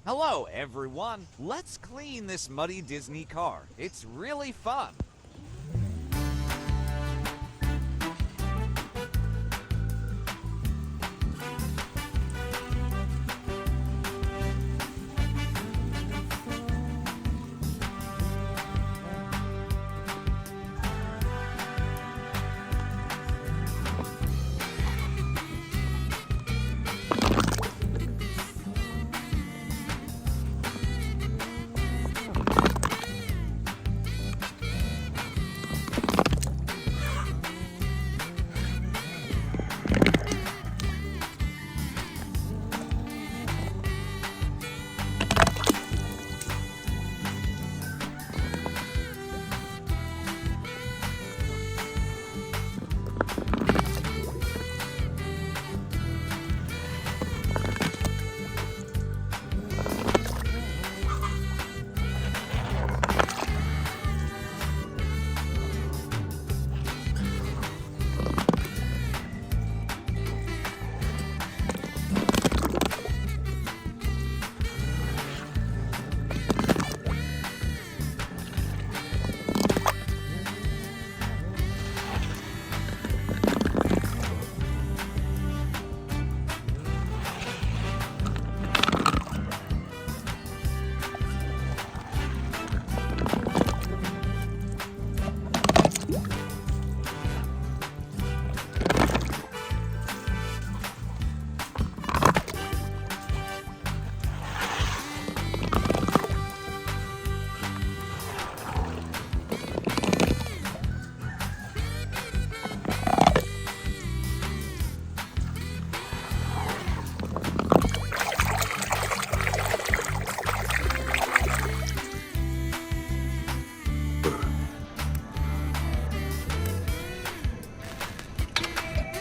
Hello, everyone. Let's clean this muddy Disney car. It's really fun.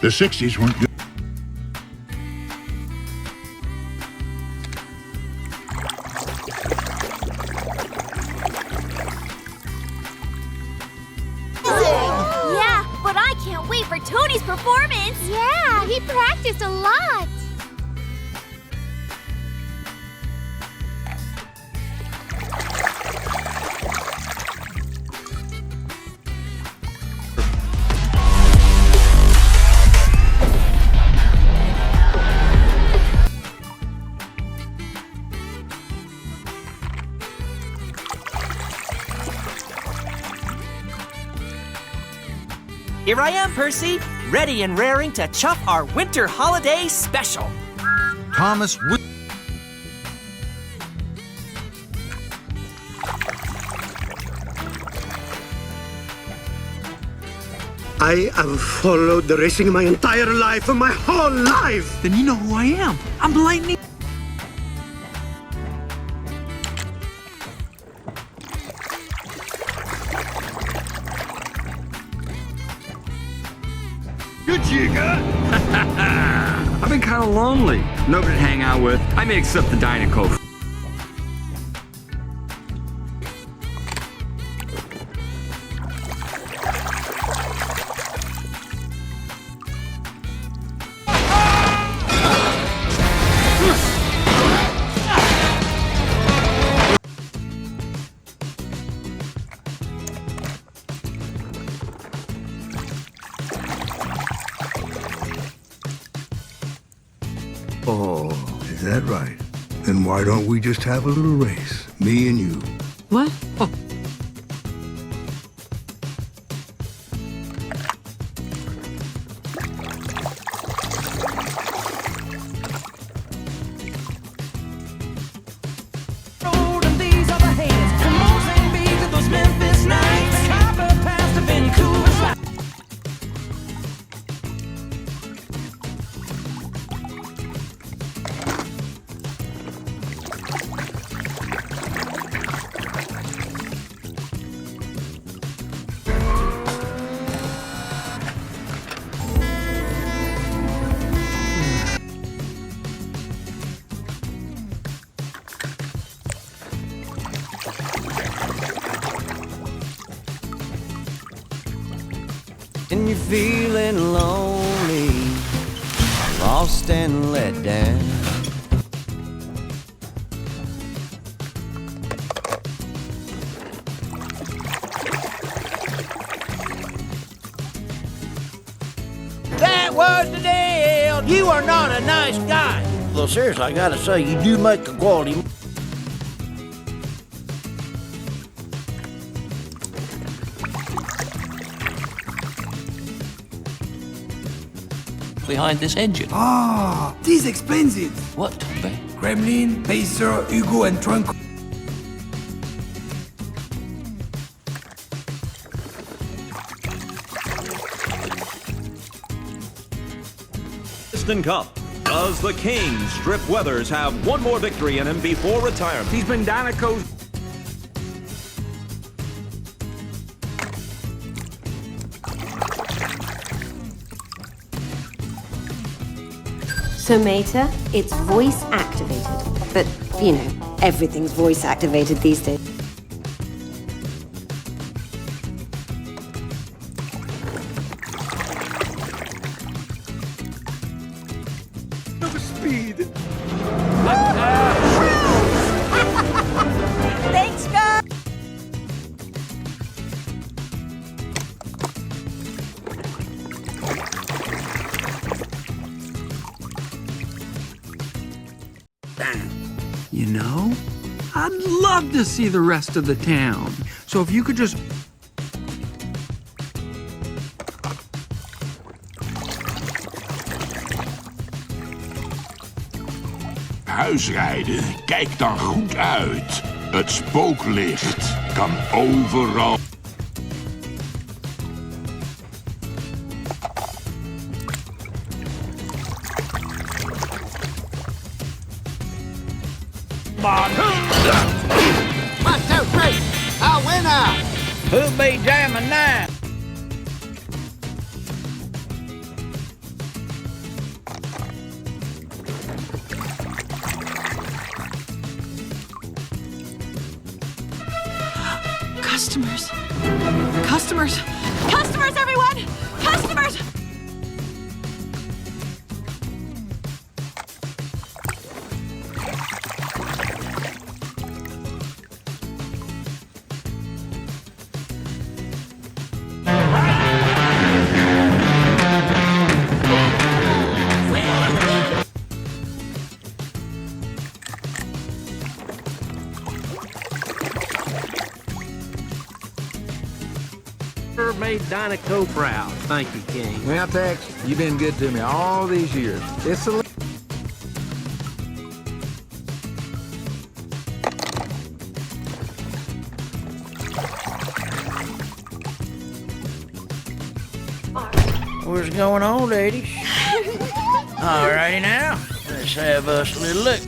The 60s weren't good. Yeah, but I can't wait for Tony's performance. Yeah, he practiced a lot. Here I am, Percy, ready and raring to chuff our winter holiday special. Thomas I have followed the racing my entire life, my whole life! Then you know who I am. I'm Lightning. Good jigger. I've been kind of lonely. Nobody to hang out with. I may accept the Dinoco. Oh, is that right? Then why don't we just have a little race, me and you? What? Oh. And you're feeling lonely, lost and let down. You are not a nice guy. Well, seriously, I gotta say, you do make a quality. Behind this engine. Ah, this explains it. What, Tombe? Gremlin, Pacer, Hugo, and Trunk. Piston Cup. Does the King, Strip Weathers, have one more victory in him before retirement? He's been Dinoco's. Tomica, it's voice activated. But, you know, everything's voice activated these days. Speed. Thanks, guys. You know, I'd love to see the rest of the town. So if you could just... Huisrijden, kijk dan goed uit. Het spooklicht kan overal. One, two, three. A winner. Who'll be jamming now? Customers. Customers. Customers, everyone! Customers! Made Dinoco proud. Thank you, King. Well, Tex, you've been good to me all these years. It's a... What's going on, ladies? Alrighty now, let's have us a little look.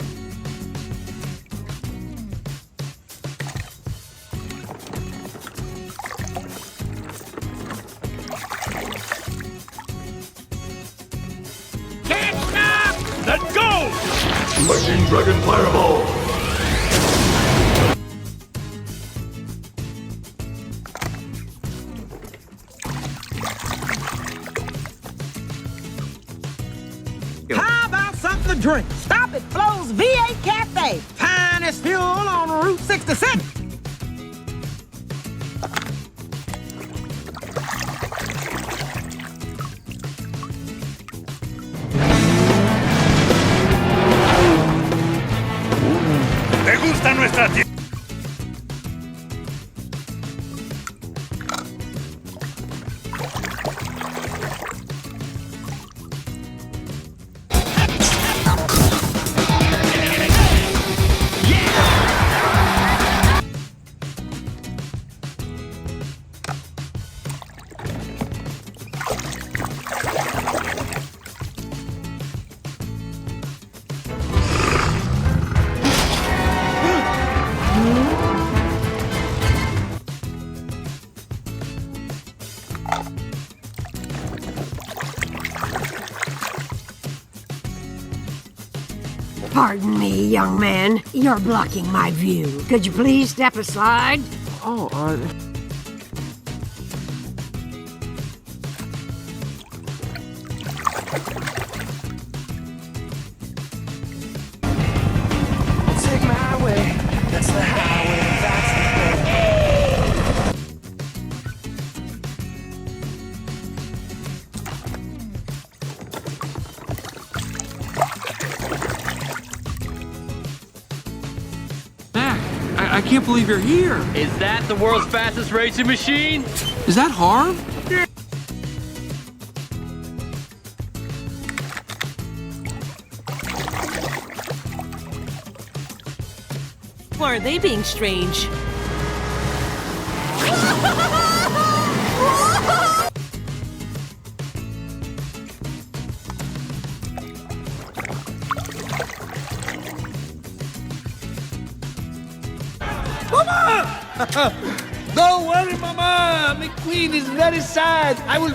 Let's go! Machine Dragon Fireball! How about something to drink? Stop at Flo's V8 Cafe. Finest fuel on Route 66. ¿Te gusta nuestra tierra? Pardon me, young man. You're blocking my view. Could you please step aside? Oh, Take my way. That's the highway. That's the way. I can't believe you're here. Is that the world's fastest racing machine? Is that Harv? Or are they being strange? Mama! Don't worry, Mama! McQueen is very sad. I will...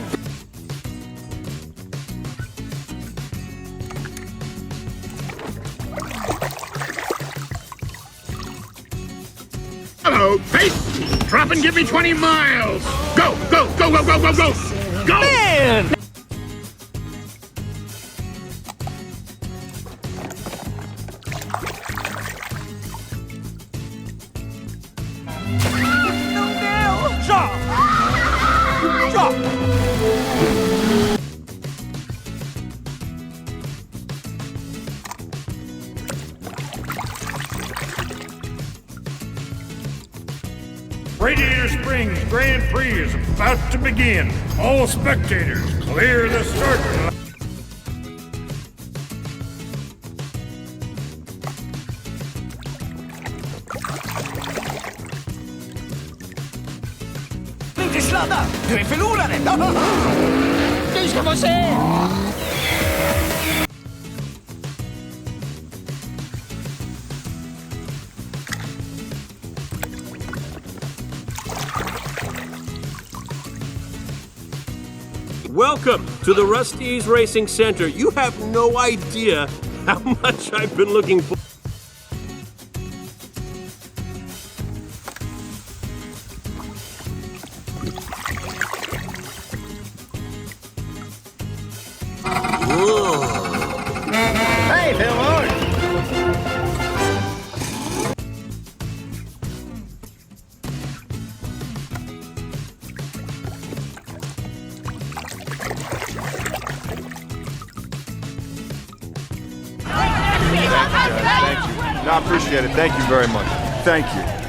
Hello, Pace! Drop and give me 20 miles! Go, go, go, go, go, go, go! Go! Man! Radiator Springs Grand Prix is about to begin. All spectators, clear the start line. Inte sladda! Du är förloraren! Du ska få se! Welcome to the Rust-eze Racing Center. You have no idea how much I've been looking for. Hey, Phil! Thank you. No, I appreciate it. Thank you very much. Thank you.